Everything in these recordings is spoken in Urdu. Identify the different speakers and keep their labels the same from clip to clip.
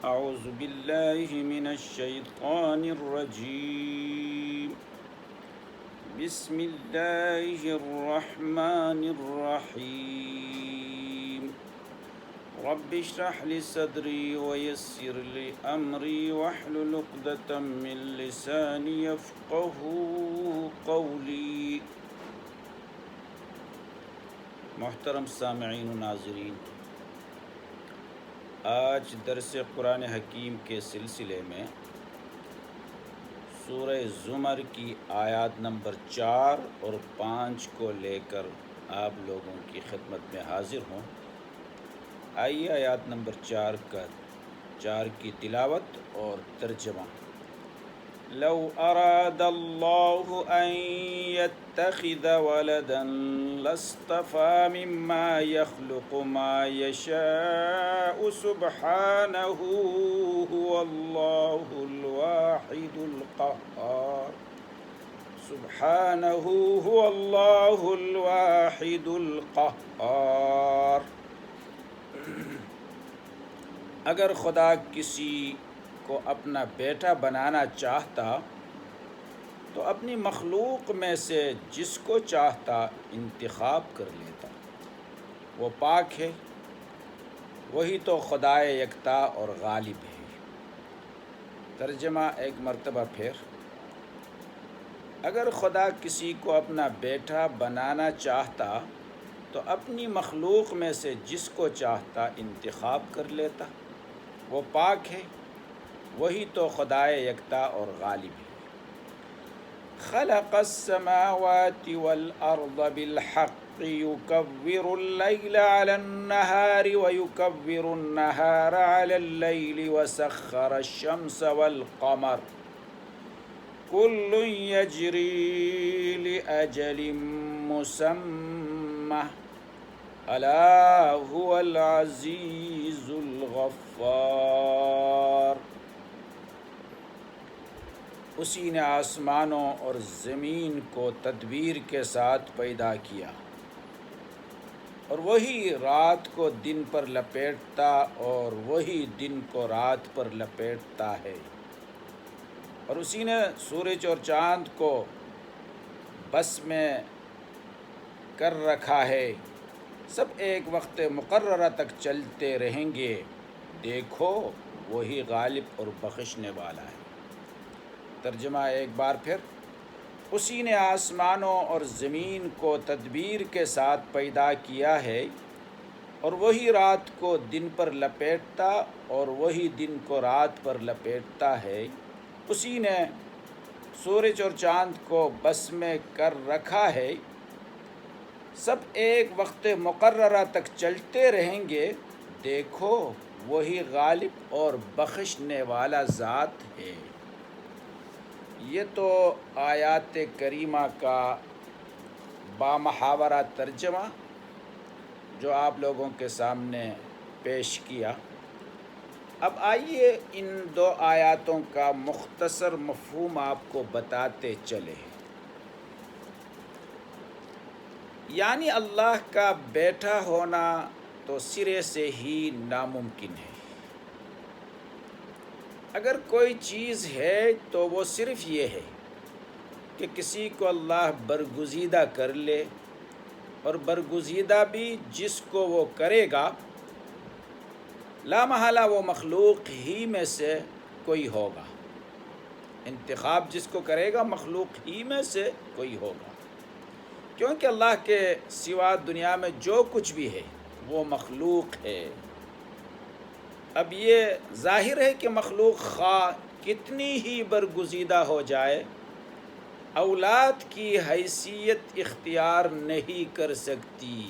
Speaker 1: أعوذ بالله من الشيطان الرجيم بسم الله الرحمن الرحيم رب اشرح لي صدري ويسر لي أمري واحلل عقدة من لساني يفقهوا قولي۔ محترم سامعین و ناظرین، آج درس قرآن حکیم کے سلسلے میں سورہ زمر کی آیات نمبر 4 اور 5 کو لے کر آپ لوگوں کی خدمت میں حاضر ہوں۔ آئیے آیات نمبر 4 کی تلاوت اور ترجمہ۔ لو اراد اللہ ان يتخذ ولدا لاصطفى مما يخلق ما يشاء سبحانه هو الله الواحد القهار سبحانه هو الله الواحد القهار۔ اگر خدا کسی کو اپنا بیٹا بنانا چاہتا تو اپنی مخلوق میں سے جس کو چاہتا انتخاب کر لیتا۔ وہ پاک ہے، وہی تو خدائے یکتا اور غالب ہے۔ ترجمہ ایک مرتبہ پھر، اگر خدا کسی کو اپنا بیٹا بنانا چاہتا تو اپنی مخلوق میں سے جس کو چاہتا انتخاب کر لیتا۔ وہ پاک ہے، وہی تو خدائے یکتا اور غالب ہے۔ خلق السماوات والارض بالحق يكور الليل على النهار ويكور النهار على الليل وسخر الشمس والقمر كل يجري لأجل مسمى ألا هو العزيز الغفار۔ اسی نے آسمانوں اور زمین کو تدبیر کے ساتھ پیدا کیا، اور وہی رات کو دن پر لپیٹتا اور وہی دن کو رات پر لپیٹتا ہے، اور اسی نے سورج اور چاند کو بس میں کر رکھا ہے، سب ایک وقت مقررہ تک چلتے رہیں گے، دیکھو وہی غالب اور بخشنے والا ہے۔ ترجمہ ایک بار پھر، اسی نے آسمانوں اور زمین کو تدبیر کے ساتھ پیدا کیا ہے، اور وہی رات کو دن پر لپیٹتا اور وہی دن کو رات پر لپیٹتا ہے۔ اسی نے سورج اور چاند کو بس میں کر رکھا ہے، سب ایک وقت مقررہ تک چلتے رہیں گے، دیکھو وہی غالب اور بخشنے والا ذات ہے۔ یہ تو آیات کریمہ کا بامحاورہ ترجمہ جو آپ لوگوں کے سامنے پیش کیا۔ اب آئیے ان 2 آیاتوں کا مختصر مفہوم آپ کو بتاتے چلے۔ یعنی اللہ کا بیٹا ہونا تو سرے سے ہی ناممکن ہے۔ اگر کوئی چیز ہے تو وہ صرف یہ ہے کہ کسی کو اللہ برگزیدہ کر لے، اور برگزیدہ بھی جس کو وہ کرے گا لا محالہ وہ مخلوق ہی میں سے کوئی ہوگا۔ انتخاب جس کو کرے گا مخلوق ہی میں سے کوئی ہوگا، کیونکہ اللہ کے سوا دنیا میں جو کچھ بھی ہے وہ مخلوق ہے۔ اب یہ ظاہر ہے کہ مخلوق خواہ کتنی ہی برگزیدہ ہو جائے، اولاد کی حیثیت اختیار نہیں کر سکتی،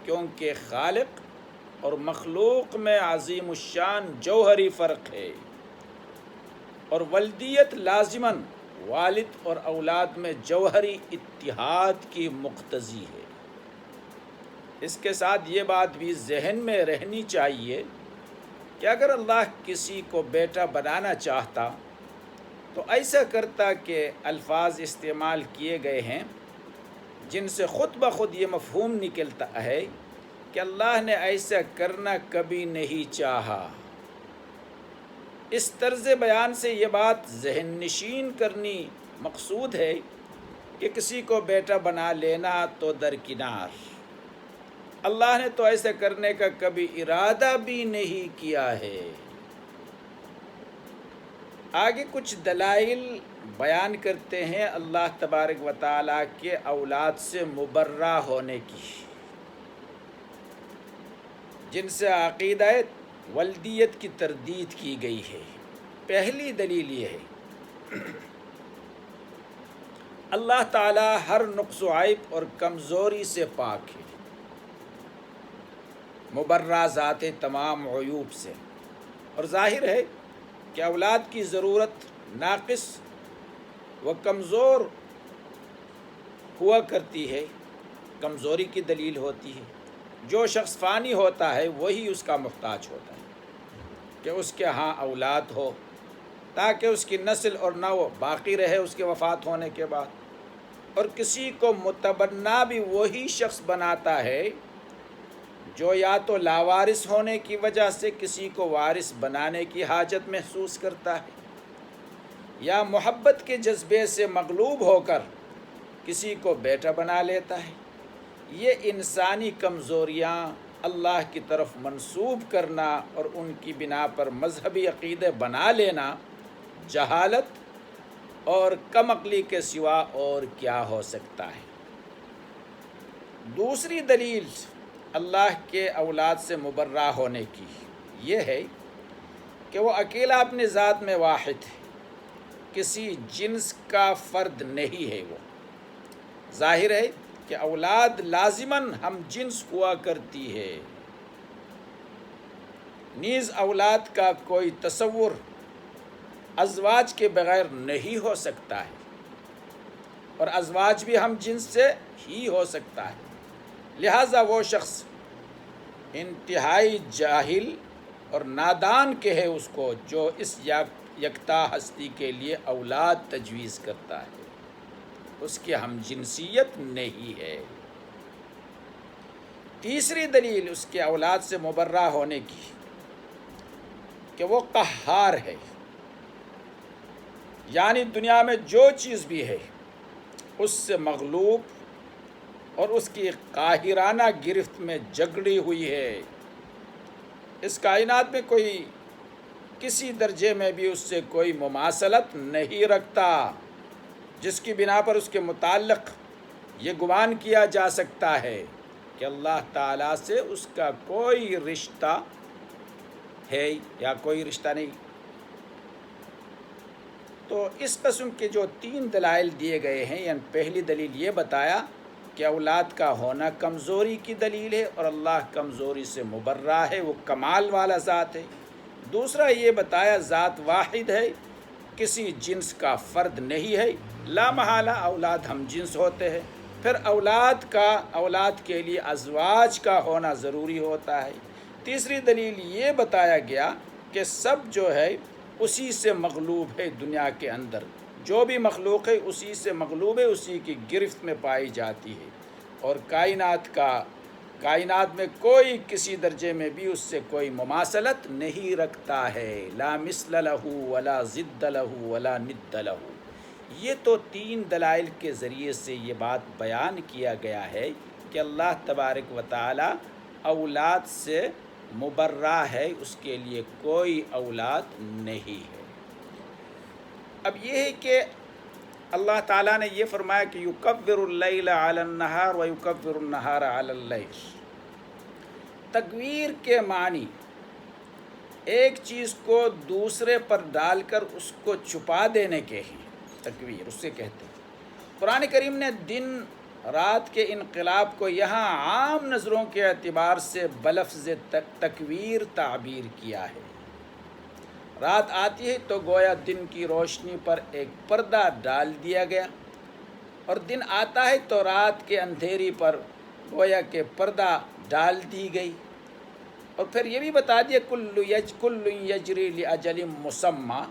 Speaker 1: کیونکہ خالق اور مخلوق میں عظیم الشان جوہری فرق ہے، اور ولدیت لازماً والد اور اولاد میں جوہری اتحاد کی مقتضی ہے۔ اس کے ساتھ یہ بات بھی ذہن میں رہنی چاہیے کہ اگر اللہ کسی کو بیٹا بنانا چاہتا تو ایسا کرتا کہ الفاظ استعمال کیے گئے ہیں جن سے خود بخود یہ مفہوم نکلتا ہے کہ اللہ نے ایسا کرنا کبھی نہیں چاہا، اس طرز بیان سے یہ بات ذہن نشین کرنی مقصود ہے کہ کسی کو بیٹا بنا لینا تو درکنار، اللہ نے تو ایسے کرنے کا کبھی ارادہ بھی نہیں کیا ہے۔ آگے کچھ دلائل بیان کرتے ہیں اللہ تبارک و تعالیٰ کے اولاد سے مبرہ ہونے کی، جن سے عقیدہ ولدیت کی تردید کی گئی ہے۔ پہلی دلیل یہ ہے اللہ تعالیٰ ہر نقص و عیب اور کمزوری سے پاک ہے، مبرہ ذات تمام عیوب سے، اور ظاہر ہے کہ اولاد کی ضرورت ناقص و کمزور ہوا کرتی ہے، کمزوری کی دلیل ہوتی ہے۔ جو شخص فانی ہوتا ہے وہی اس کا محتاج ہوتا ہے کہ اس کے ہاں اولاد ہو تاکہ اس کی نسل اور نو باقی رہے اس کے وفات ہونے کے بعد، اور کسی کو متبنا بھی وہی شخص بناتا ہے جو یا تو لاوارث ہونے کی وجہ سے کسی کو وارث بنانے کی حاجت محسوس کرتا ہے، یا محبت کے جذبے سے مغلوب ہو کر کسی کو بیٹا بنا لیتا ہے۔ یہ انسانی کمزوریاں اللہ کی طرف منسوب کرنا اور ان کی بنا پر مذہبی عقیدے بنا لینا جہالت اور کم عقلی کے سوا اور کیا ہو سکتا ہے۔ دوسری دلیل اللہ کے اولاد سے مبرہ ہونے کی یہ ہے کہ وہ اکیلا اپنے ذات میں واحد ہے، کسی جنس کا فرد نہیں ہے۔ وہ ظاہر ہے کہ اولاد لازماً ہم جنس ہوا کرتی ہے، نیز اولاد کا کوئی تصور ازواج کے بغیر نہیں ہو سکتا ہے، اور ازواج بھی ہم جنس سے ہی ہو سکتا ہے۔ لہٰذا وہ شخص انتہائی جاہل اور نادان کہے اس کو جو اس یکتا ہستی کے لیے اولاد تجویز کرتا ہے، اس کی ہم جنسیت نہیں ہے۔ تیسری دلیل اس کے اولاد سے مبرہ ہونے کی کہ وہ قہار ہے، یعنی دنیا میں جو چیز بھی ہے اس سے مغلوب اور اس کی قاہرانہ گرفت میں جگڑی ہوئی ہے۔ اس کائنات میں کوئی کسی درجے میں بھی اس سے کوئی مماثلت نہیں رکھتا جس کی بنا پر اس کے متعلق یہ گمان کیا جا سکتا ہے کہ اللہ تعالیٰ سے اس کا کوئی رشتہ ہے یا کوئی رشتہ نہیں۔ تو اس قسم کے جو 3 دلائل دیے گئے ہیں، یعنی پہلی دلیل یہ بتایا کہ اولاد کا ہونا کمزوری کی دلیل ہے اور اللہ کمزوری سے مبرہ ہے، وہ کمال والا ذات ہے۔ دوسرا یہ بتایا ذات واحد ہے، کسی جنس کا فرد نہیں ہے، لا محالہ اولاد ہم جنس ہوتے ہیں۔ پھر اولاد کے لیے ازواج کا ہونا ضروری ہوتا ہے۔ تیسری دلیل یہ بتایا گیا کہ سب جو ہے اسی سے مغلوب ہے، دنیا کے اندر جو بھی مخلوق ہے اسی سے مغلوب ہے، اسی کی گرفت میں پائی جاتی ہے، اور کائنات میں کوئی کسی درجے میں بھی اس سے کوئی مماثلت نہیں رکھتا ہے، لا مثل لہ ولا ضد لہ ولا ند لہ۔ یہ تو 3 دلائل کے ذریعے سے یہ بات بیان کیا گیا ہے کہ اللہ تبارک و تعالی اولاد سے مبرہ ہے، اس کے لیے کوئی اولاد نہیں ہے۔ اب یہ ہے کہ اللہ تعالیٰ نے یہ فرمایا کہ یکور اللیل علی النہار و یکور النہار علی اللیل۔ تکویر کے معنی ایک چیز کو دوسرے پر ڈال کر اس کو چھپا دینے کے ہیں، تکویر اس سے کہتے ہیں۔ قرآن کریم نے دن رات کے انقلاب کو یہاں عام نظروں کے اعتبار سے بلفظ تکویر تعبیر کیا ہے۔ رات آتی ہے تو گویا دن کی روشنی پر ایک پردہ ڈال دیا گیا، اور دن آتا ہے تو رات کے اندھیری پر گویا کہ پردہ ڈال دی گئی۔ اور پھر یہ بھی بتا دیا کل یجری لاجل مسمی۔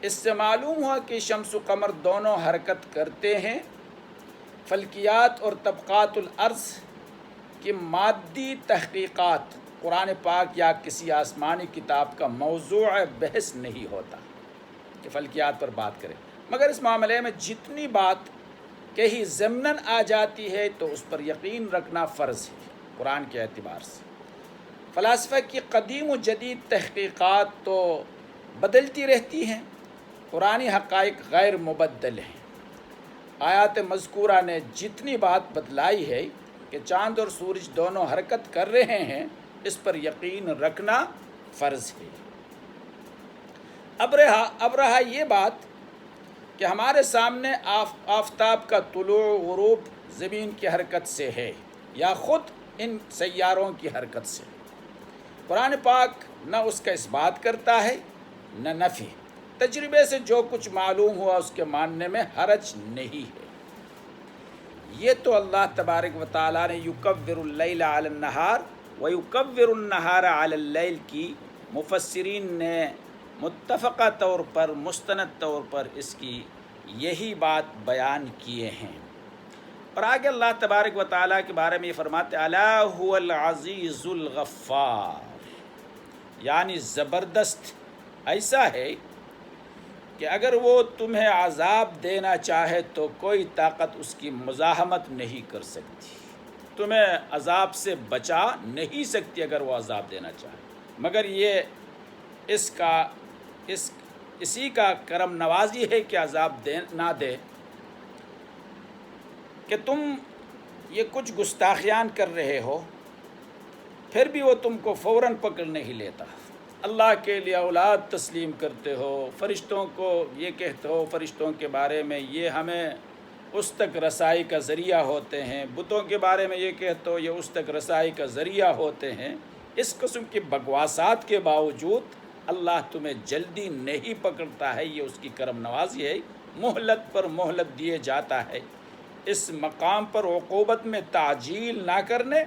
Speaker 1: اس سے معلوم ہوا کہ شمس و قمر دونوں حرکت کرتے ہیں۔ فلکیات اور طبقات الارض کی مادی تحقیقات قرآن پاک یا کسی آسمانی کتاب کا موضوع بحث نہیں ہوتا کہ فلکیات پر بات کرے، مگر اس معاملے میں جتنی بات کہیں ضمناً آ جاتی ہے تو اس پر یقین رکھنا فرض ہے قرآن کے اعتبار سے۔ فلاسفہ کی قدیم و جدید تحقیقات تو بدلتی رہتی ہیں، قرآنی حقائق غیر مبدل ہیں۔ آیات مذکورہ نے جتنی بات بتلائی ہے کہ چاند اور سورج دونوں حرکت کر رہے ہیں، اس پر یقین رکھنا فرض ہے۔ اب رہا یہ بات کہ ہمارے سامنے آفتاب کا طلوع و غروب زمین کی حرکت سے ہے یا خود ان سیاروں کی حرکت سے۔ قرآن پاک نہ اس کا اس بات کرتا ہے نہ نفی۔ تجربے سے جو کچھ معلوم ہوا اس کے ماننے میں حرج نہیں ہے۔ یہ تو اللہ تبارک و تعالیٰ نے یکور اللیل علی النہار و یکور النہار علی اللیل کی مفسرین نے متفقہ طور پر مستند طور پر اس کی یہی بات بیان کیے ہیں۔ اور آگے اللہ تبارک و تعالیٰ کے بارے میں یہ فرماتے الا هو العزیز الغفار، یعنی زبردست ایسا ہے کہ اگر وہ تمہیں عذاب دینا چاہے تو کوئی طاقت اس کی مزاحمت نہیں کر سکتی، تمہیں عذاب سے بچا نہیں سکتی اگر وہ عذاب دینا چاہے، مگر یہ اسی کا کرم نوازی ہے کہ عذاب نہ دے، کہ تم یہ کچھ گستاخیان کر رہے ہو پھر بھی وہ تم کو فوراً پکڑ نہیں لیتا۔ اللہ کے لیے اولاد تسلیم کرتے ہو، فرشتوں کو یہ کہتے ہو فرشتوں کے بارے میں یہ ہمیں اس تک رسائی کا ذریعہ ہوتے ہیں، بتوں کے بارے میں یہ کہتے ہو یہ اس تک رسائی کا ذریعہ ہوتے ہیں، اس قسم کی بکواسات کے باوجود اللہ تمہیں جلدی نہیں پکڑتا ہے، یہ اس کی کرم نوازی ہے، مہلت پر مہلت دیے جاتا ہے۔ اس مقام پر عقوبت میں تعجیل نہ کرنے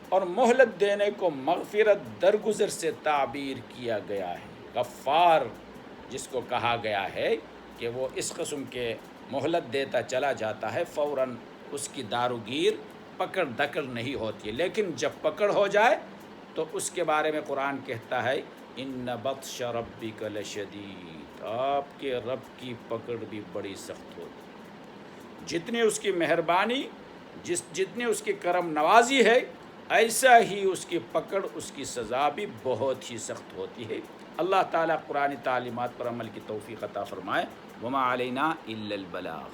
Speaker 1: اور مہلت دینے کو مغفرت درگزر سے تعبیر کیا گیا ہے۔ غفار جس کو کہا گیا ہے کہ وہ اس قسم کے مہلت دیتا چلا جاتا ہے، فوراً اس کی داروگیر پکڑ دکڑ نہیں ہوتی ہے، لیکن جب پکڑ ہو جائے تو اس کے بارے میں قرآن کہتا ہے ان بطش ربک لشدید، آپ کے رب کی پکڑ بھی بڑی سخت ہوتی، جتنی اس کی مہربانی جتنی اس کی کرم نوازی ہے ایسا ہی اس کی پکڑ اس کی سزا بھی بہت ہی سخت ہوتی ہے۔ اللہ تعالیٰ قرآن تعلیمات پر عمل کی توفیق عطا فرمائے۔ وما علینا الا البلاغ۔